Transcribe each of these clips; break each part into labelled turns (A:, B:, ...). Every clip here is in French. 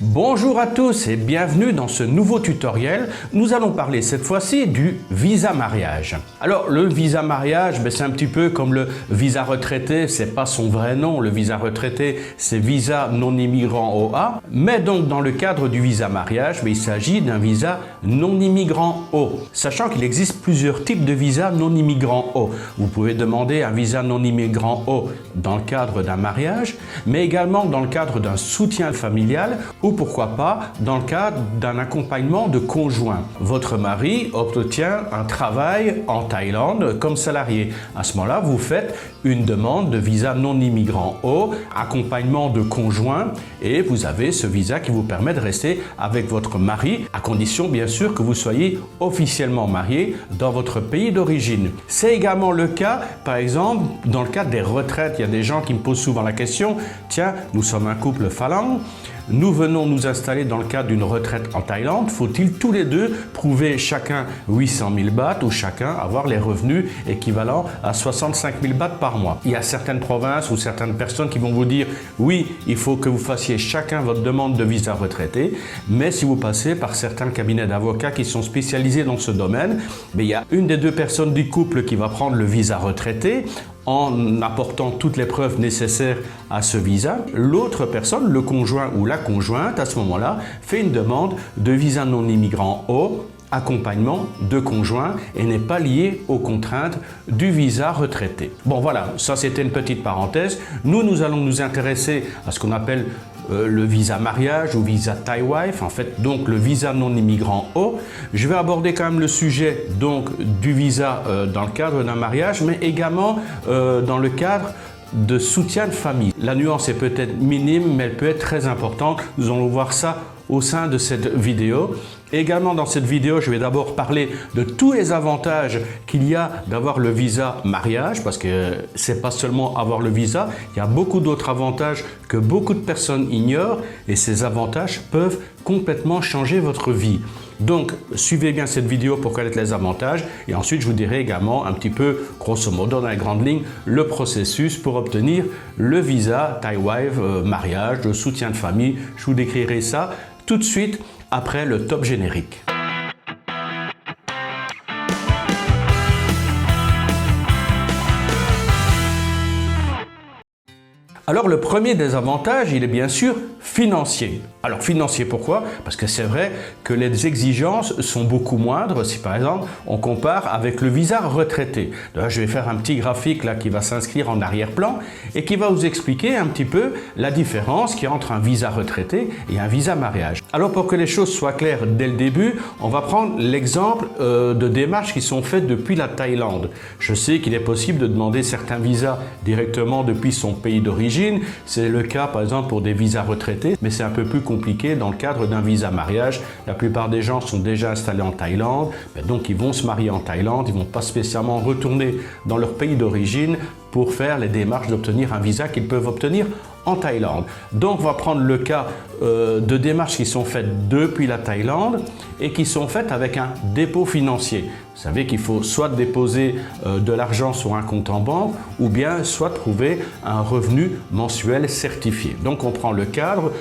A: Bonjour à tous et bienvenue dans ce nouveau tutoriel. Nous allons parler cette fois-ci du visa mariage. Alors le visa mariage, c'est un petit peu comme le visa retraité, c'est pas son vrai nom. Le visa retraité, c'est visa non immigrant OA. Mais donc dans le cadre du visa mariage, il s'agit d'un visa non immigrant O. Sachant qu'il existe plusieurs types de visas non immigrant O. Vous pouvez demander un visa non immigrant O dans le cadre d'un mariage, mais également dans le cadre d'un soutien familial ou pourquoi pas dans le cadre d'un accompagnement de conjoint. Votre mari obtient un travail en Thaïlande comme salarié. À ce moment-là, vous faites une demande de visa non immigrant O, accompagnement de conjoint, et vous avez ce visa qui vous permet de rester avec votre mari, à condition bien sûr que vous soyez officiellement marié dans votre pays d'origine. C'est également le cas, par exemple, dans le cadre des retraites. Il y a des gens qui me posent souvent la question, tiens, nous sommes un couple Phalang, nous venons nous installer dans le cadre d'une retraite en Thaïlande. Faut-il tous les deux prouver chacun 800 000 bahts ou chacun avoir les revenus équivalents à 65 000 bahts par mois? Il y a certaines provinces ou certaines personnes qui vont vous dire oui, il faut que vous fassiez chacun votre demande de visa retraité, mais si vous passez par certains cabinets d'avocats qui sont spécialisés dans ce domaine, il y a une des deux personnes du couple qui va prendre le visa retraité en apportant toutes les preuves nécessaires à ce visa. L'autre personne, le conjoint ou la conjointe, à ce moment-là, fait une demande de visa non immigrant O, accompagnement de conjoint, et n'est pas lié aux contraintes du visa retraité. Bon voilà, ça c'était une petite parenthèse. Nous allons nous intéresser à ce qu'on appelle le visa mariage ou visa Thai wife, en fait donc le visa non immigrant O. Je vais aborder quand même le sujet donc du visa dans le cadre d'un mariage, mais également dans le cadre de soutien de famille. La nuance est peut-être minime, mais elle peut être très importante. Nous allons voir ça au sein de cette vidéo. Également dans cette vidéo, je vais d'abord parler de tous les avantages qu'il y a d'avoir le visa mariage, parce que c'est pas seulement avoir le visa, il y a beaucoup d'autres avantages que beaucoup de personnes ignorent, et ces avantages peuvent complètement changer votre vie. Donc, suivez bien cette vidéo pour connaître les avantages, et ensuite je vous dirai également un petit peu, grosso modo, dans les grandes lignes, le processus pour obtenir le visa Thai wife, mariage, de soutien de famille. Je vous décrirai ça tout de suite après le top générique. Alors le premier des avantages, il est bien sûr financier. Alors financier pourquoi? Parce que c'est vrai que les exigences sont beaucoup moindres si par exemple on compare avec le visa retraité. Là, je vais faire un petit graphique là qui va s'inscrire en arrière-plan et qui va vous expliquer un petit peu la différence qu'il y a entre un visa retraité et un visa mariage. Alors pour que les choses soient claires dès le début, on va prendre l'exemple de démarches qui sont faites depuis la Thaïlande. Je sais qu'il est possible de demander certains visas directement depuis son pays d'origine. C'est le cas par exemple pour des visas retraités, mais c'est un peu plus compliqué dans le cadre d'un visa mariage. La plupart des gens sont déjà installés en Thaïlande, donc ils vont se marier en Thaïlande, ils ne vont pas spécialement retourner dans leur pays d'origine pour faire les démarches d'obtenir un visa qu'ils peuvent obtenir en Thaïlande. Donc on va prendre le cas de démarches qui sont faites depuis la Thaïlande et qui sont faites avec un dépôt financier. Vous savez qu'il faut soit déposer de l'argent sur un compte en banque ou bien soit trouver un revenu mensuel certifié. Donc on prend le cadre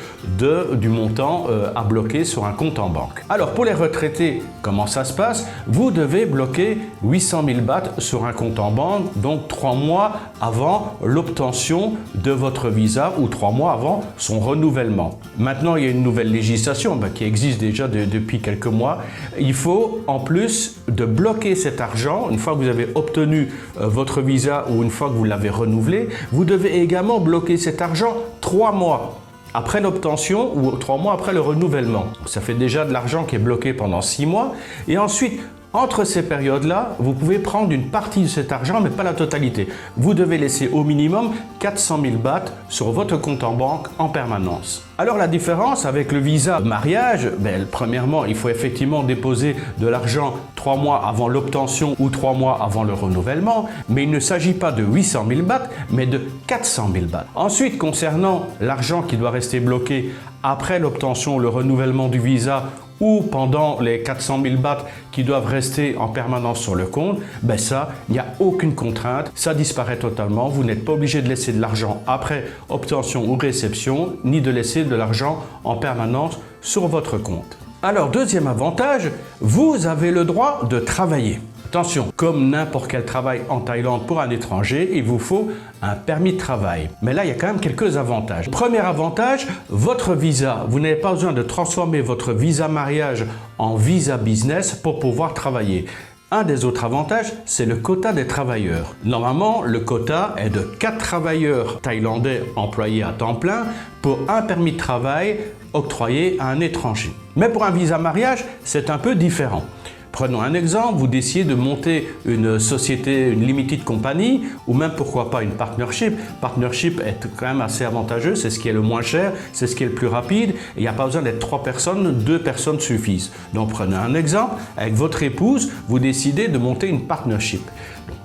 A: du montant à bloquer sur un compte en banque. Alors pour les retraités, comment ça se passe? Vous devez bloquer 800 000 bahts sur un compte en banque, donc 3 mois avant l'obtention de votre visa ou 3 mois avant son renouvellement. Maintenant, il y a une nouvelle législation qui existe déjà depuis quelques mois. Il faut, en plus de bloquer cet argent, une fois que vous avez obtenu votre visa ou une fois que vous l'avez renouvelé, vous devez également bloquer cet argent 3 mois après l'obtention ou 3 mois après le renouvellement. Ça fait déjà de l'argent qui est bloqué pendant 6 mois. Et ensuite, entre ces périodes-là, vous pouvez prendre une partie de cet argent, mais pas la totalité. Vous devez laisser au minimum 400 000 bahts sur votre compte en banque en permanence. Alors la différence avec le visa mariage, premièrement, il faut effectivement déposer de l'argent 3 mois avant l'obtention ou 3 mois avant le renouvellement, mais il ne s'agit pas de 800 000 bahts, mais de 400 000 bahts. Ensuite, concernant l'argent qui doit rester bloqué après l'obtention, le renouvellement du visa ou pendant les 400 000 bahts qui doivent rester en permanence sur le compte, ben ça, il n'y a aucune contrainte, ça disparaît totalement. Vous n'êtes pas obligé de laisser de l'argent après obtention ou réception, ni de laisser de l'argent en permanence sur votre compte. Alors, deuxième avantage, vous avez le droit de travailler. Attention, comme n'importe quel travail en Thaïlande pour un étranger, il vous faut un permis de travail. Mais là, il y a quand même quelques avantages. Premier avantage, votre visa. Vous n'avez pas besoin de transformer votre visa mariage en visa business pour pouvoir travailler. Un des autres avantages, c'est le quota des travailleurs. Normalement, le quota est de 4 travailleurs thaïlandais employés à temps plein pour un permis de travail octroyé à un étranger. Mais pour un visa mariage, c'est un peu différent. Prenons un exemple, vous décidez de monter une société, une limited company, ou même pourquoi pas une partnership. Partnership est quand même assez avantageux, c'est ce qui est le moins cher, c'est ce qui est le plus rapide, et il n'y a pas besoin d'être 3 personnes, 2 personnes suffisent. Donc prenez un exemple, avec votre épouse, vous décidez de monter une partnership.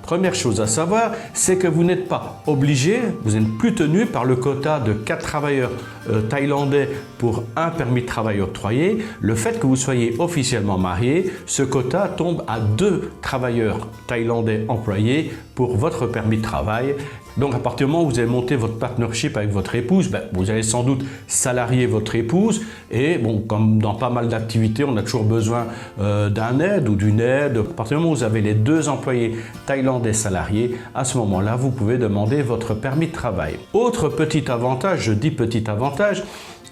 A: Première chose à savoir, c'est que vous n'êtes pas obligé, vous n'êtes plus tenu par le quota de 4 travailleurs thaïlandais pour un permis de travail octroyé. Le fait que vous soyez officiellement marié, ce quota tombe à 2 travailleurs thaïlandais employés pour votre permis de travail. Donc à partir du moment où vous avez monté votre partnership avec votre épouse, vous allez sans doute salarier votre épouse et bon, comme dans pas mal d'activités, on a toujours besoin d'un aide ou d'une aide. À partir du moment où vous avez les 2 employés thaïlandais salariés, à ce moment-là, vous pouvez demander votre permis de travail. Autre petit avantage, je dis petit avantage,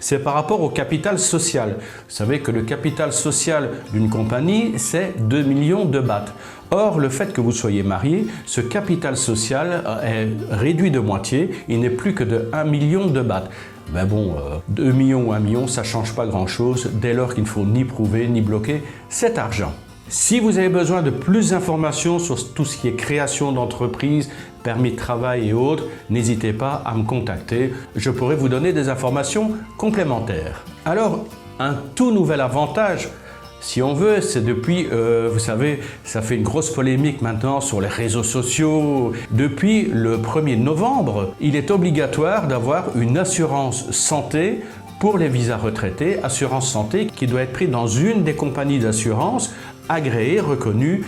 A: c'est par rapport au capital social. Vous savez que le capital social d'une compagnie, c'est 2 millions de bahts. Or, le fait que vous soyez marié, ce capital social est réduit de moitié, il n'est plus que de 1 million de bahts. Ben bon, 2 millions ou 1 million, ça ne change pas grand-chose dès lors qu'il ne faut ni prouver ni bloquer cet argent. Si vous avez besoin de plus d'informations sur tout ce qui est création d'entreprise, permis de travail et autres, n'hésitez pas à me contacter. Je pourrai vous donner des informations complémentaires. Alors, un tout nouvel avantage, si on veut, c'est depuis, vous savez, ça fait une grosse polémique maintenant sur les réseaux sociaux. Depuis le 1er novembre, il est obligatoire d'avoir une assurance santé pour les visas retraités, assurance santé qui doit être prise dans une des compagnies d'assurance agréées, reconnues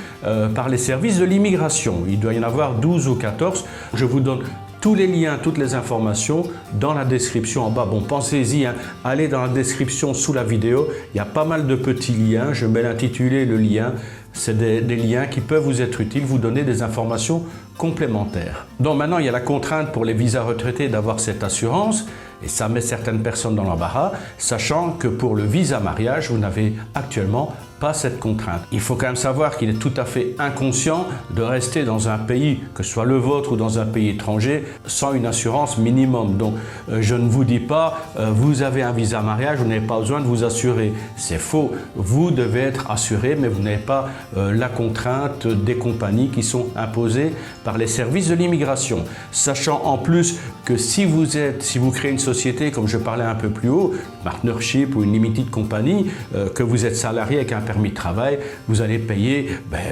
A: par les services de l'immigration. Il doit y en avoir 12 ou 14. Je vous donne tous les liens, toutes les informations dans la description en bas. Bon, pensez-y, allez dans la description sous la vidéo. Il y a pas mal de petits liens. Je mets l'intitulé, le lien. C'est des liens qui peuvent vous être utiles, vous donner des informations complémentaires. Donc maintenant, il y a la contrainte pour les visas retraités d'avoir cette assurance. Et ça met certaines personnes dans l'embarras, sachant que pour le visa mariage, vous n'avez actuellement pas cette contrainte. Il faut quand même savoir qu'il est tout à fait inconscient de rester dans un pays, que ce soit le vôtre ou dans un pays étranger, sans une assurance minimum. Donc, je ne vous dis pas, vous avez un visa mariage, vous n'avez pas besoin de vous assurer. C'est faux. Vous devez être assuré, mais vous n'avez pas la contrainte des compagnies qui sont imposées par les services de l'immigration. Sachant en plus que si vous créez une société, comme je parlais un peu plus haut, partnership ou une limited company, que vous êtes salarié avec un permis de travail, vous allez payer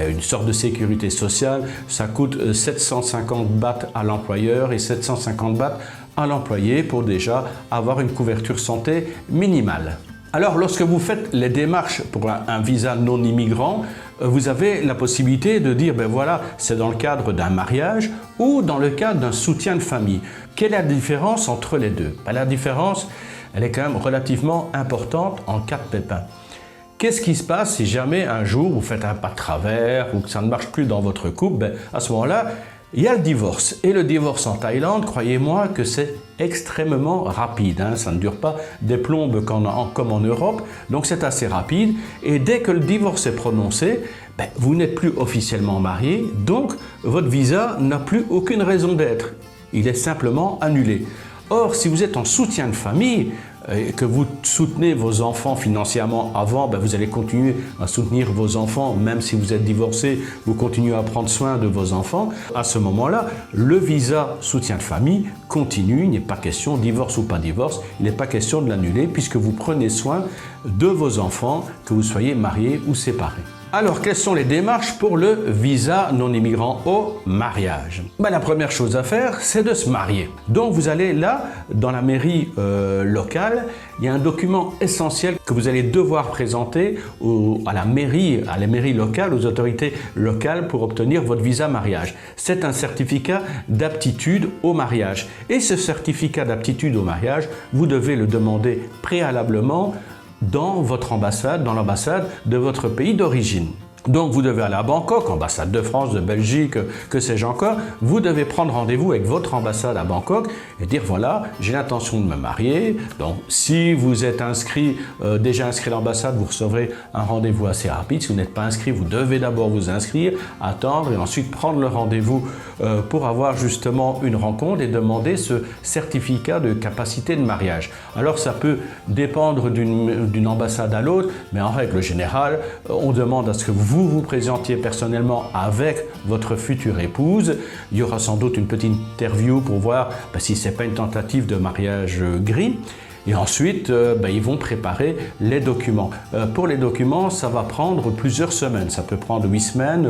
A: une sorte de sécurité sociale. Ça coûte 750 bahts à l'employeur et 750 bahts à l'employé pour déjà avoir une couverture santé minimale. Alors, lorsque vous faites les démarches pour un visa non immigrant, vous avez la possibilité de dire, voilà, c'est dans le cadre d'un mariage ou dans le cadre d'un soutien de famille. Quelle est la différence entre les deux? La différence, elle est quand même relativement importante en cas de pépin. Qu'est-ce qui se passe si jamais un jour vous faites un pas de travers ou que ça ne marche plus dans votre couple? À ce moment-là, il y a le divorce. Et le divorce en Thaïlande, croyez-moi que c'est extrêmement rapide. Ça ne dure pas des plombes comme en Europe, donc c'est assez rapide. Et dès que le divorce est prononcé, vous n'êtes plus officiellement marié, donc votre visa n'a plus aucune raison d'être. Il est simplement annulé. Or, si vous êtes en soutien de famille, et que vous soutenez vos enfants financièrement avant, vous allez continuer à soutenir vos enfants, même si vous êtes divorcé, vous continuez à prendre soin de vos enfants. À ce moment-là, le visa soutien de famille continue, il n'est pas question, divorce ou pas divorce, il n'est pas question de l'annuler puisque vous prenez soin de vos enfants, que vous soyez mariés ou séparés. Alors, quelles sont les démarches pour le visa non-immigrant au mariage? La première chose à faire, c'est de se marier. Donc, vous allez là, dans la mairie locale, il y a un document essentiel que vous allez devoir présenter à la mairie locale, aux autorités locales pour obtenir votre visa mariage. C'est un certificat d'aptitude au mariage. Et ce certificat d'aptitude au mariage, vous devez le demander préalablement dans votre ambassade, dans l'ambassade de votre pays d'origine. Donc vous devez aller à Bangkok, ambassade de France, de Belgique, que sais-je encore. Vous devez prendre rendez-vous avec votre ambassade à Bangkok et dire voilà, j'ai l'intention de me marier. Donc si vous êtes déjà inscrit à l'ambassade, vous recevrez un rendez-vous assez rapide. Si vous n'êtes pas inscrit, vous devez d'abord vous inscrire, attendre et ensuite prendre le rendez-vous pour avoir justement une rencontre et demander ce certificat de capacité de mariage. Alors ça peut dépendre d'une ambassade à l'autre, mais en règle générale, on demande à ce que vous présentiez personnellement avec votre future épouse. Il y aura sans doute une petite interview pour voir si ce n'est pas une tentative de mariage gris. Et ensuite, ils vont préparer les documents. Pour les documents, ça va prendre plusieurs semaines. Ça peut prendre 8 semaines,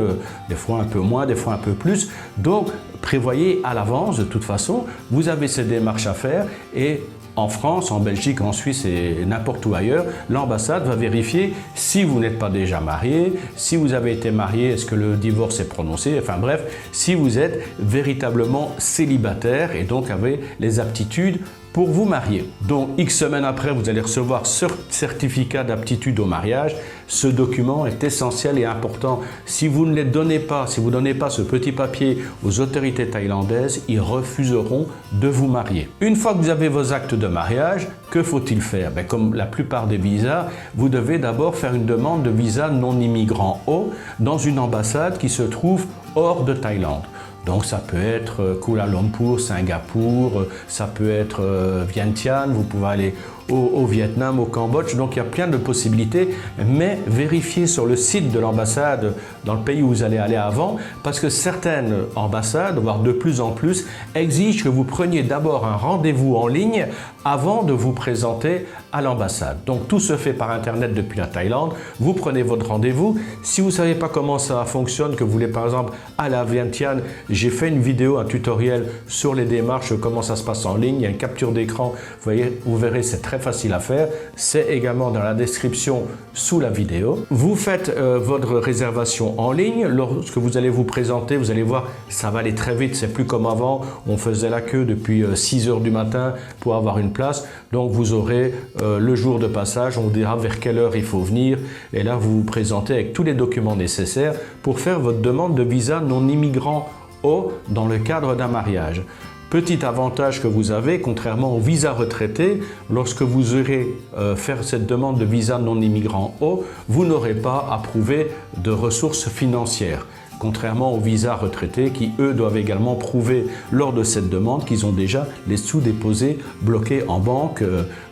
A: des fois un peu moins, des fois un peu plus. Donc, prévoyez à l'avance, de toute façon, vous avez ces démarches à faire et en France, en Belgique, en Suisse et n'importe où ailleurs, l'ambassade va vérifier si vous n'êtes pas déjà marié, si vous avez été marié, est-ce que le divorce est prononcé, enfin bref, si vous êtes véritablement célibataire et donc avez les aptitudes pour vous marier. Donc, X semaines après, vous allez recevoir ce certificat d'aptitude au mariage. Ce document est essentiel et important. Si vous ne les donnez pas, si vous ne donnez pas ce petit papier aux autorités thaïlandaises, ils refuseront de vous marier. Une fois que vous avez vos actes de mariage, que faut-il faire? Comme la plupart des visas, vous devez d'abord faire une demande de visa non-immigrant O dans une ambassade qui se trouve hors de Thaïlande. Donc ça peut être Kuala Lumpur, Singapour, ça peut être Vientiane, vous pouvez aller au Vietnam, au Cambodge, donc il y a plein de possibilités, mais vérifiez sur le site de l'ambassade dans le pays où vous allez aller avant, parce que certaines ambassades, voire de plus en plus, exigent que vous preniez d'abord un rendez-vous en ligne avant de vous présenter à l'ambassade. Donc tout se fait par internet depuis la Thaïlande, vous prenez votre rendez-vous. Si vous ne savez pas comment ça fonctionne, que vous voulez par exemple aller à Vientiane, j'ai fait une vidéo, un tutoriel sur les démarches, comment ça se passe en ligne, il y a une capture d'écran, vous verrez, c'est très facile à faire, c'est également dans la description sous la vidéo. Vous faites votre réservation en ligne, lorsque vous allez vous présenter, vous allez voir, ça va aller très vite, c'est plus comme avant, on faisait la queue depuis 6 heures du matin pour avoir une place, donc vous aurez le jour de passage, on vous dira vers quelle heure il faut venir, et là vous vous présentez avec tous les documents nécessaires pour faire votre demande de visa non-immigrant O dans le cadre d'un mariage. Petit avantage que vous avez, contrairement au visa retraité, lorsque vous aurez faire cette demande de visa non-immigrant O, vous n'aurez pas à prouver de ressources financières. Contrairement aux visas retraités qui, eux, doivent également prouver lors de cette demande qu'ils ont déjà les sous déposés bloqués en banque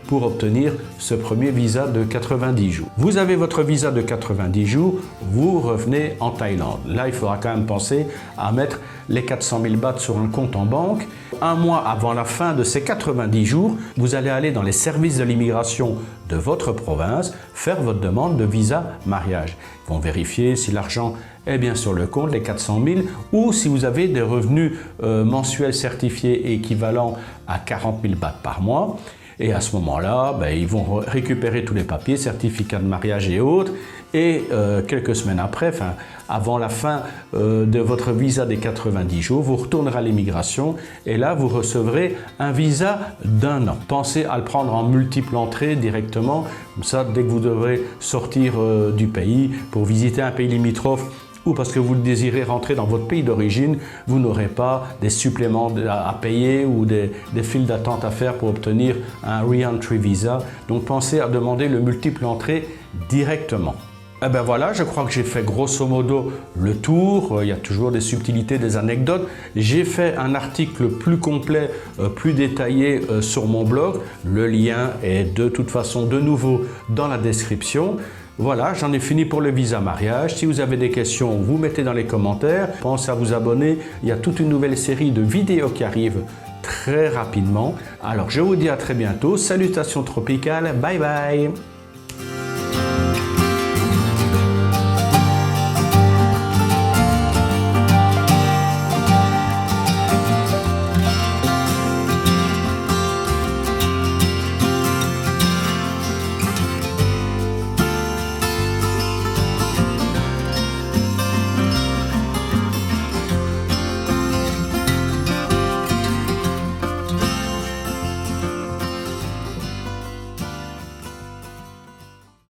A: pour obtenir ce premier visa de 90 jours. Vous avez votre visa de 90 jours, vous revenez en Thaïlande. Là, il faudra quand même penser à mettre les 400 000 bahts sur un compte en banque. Un mois avant la fin de ces 90 jours, vous allez aller dans les services de l'immigration de votre province, faire votre demande de visa mariage. Ils vont vérifier si l'argent est bien sur le compte, les 400 000, ou si vous avez des revenus mensuels certifiés équivalents à 40 000 bahts par mois. Et à ce moment-là, ils vont récupérer tous les papiers, certificats de mariage et autres. Et quelques semaines après, avant la fin de votre visa des 90 jours, vous retournerez à l'immigration et là, vous recevrez un visa d'1 an. Pensez à le prendre en multiple entrée directement. Comme ça, dès que vous devrez sortir du pays pour visiter un pays limitrophe, ou parce que vous désirez rentrer dans votre pays d'origine, vous n'aurez pas des suppléments à payer ou des files d'attente à faire pour obtenir un re-entry visa. Donc pensez à demander le multiple entrée directement. Et voilà, je crois que j'ai fait grosso modo le tour. Il y a toujours des subtilités, des anecdotes. J'ai fait un article plus complet, plus détaillé sur mon blog. Le lien est de toute façon de nouveau dans la description. Voilà, j'en ai fini pour le visa mariage. Si vous avez des questions, vous mettez dans les commentaires. Pensez à vous abonner. Il y a toute une nouvelle série de vidéos qui arrivent très rapidement. Alors, je vous dis à très bientôt. Salutations tropicales. Bye bye.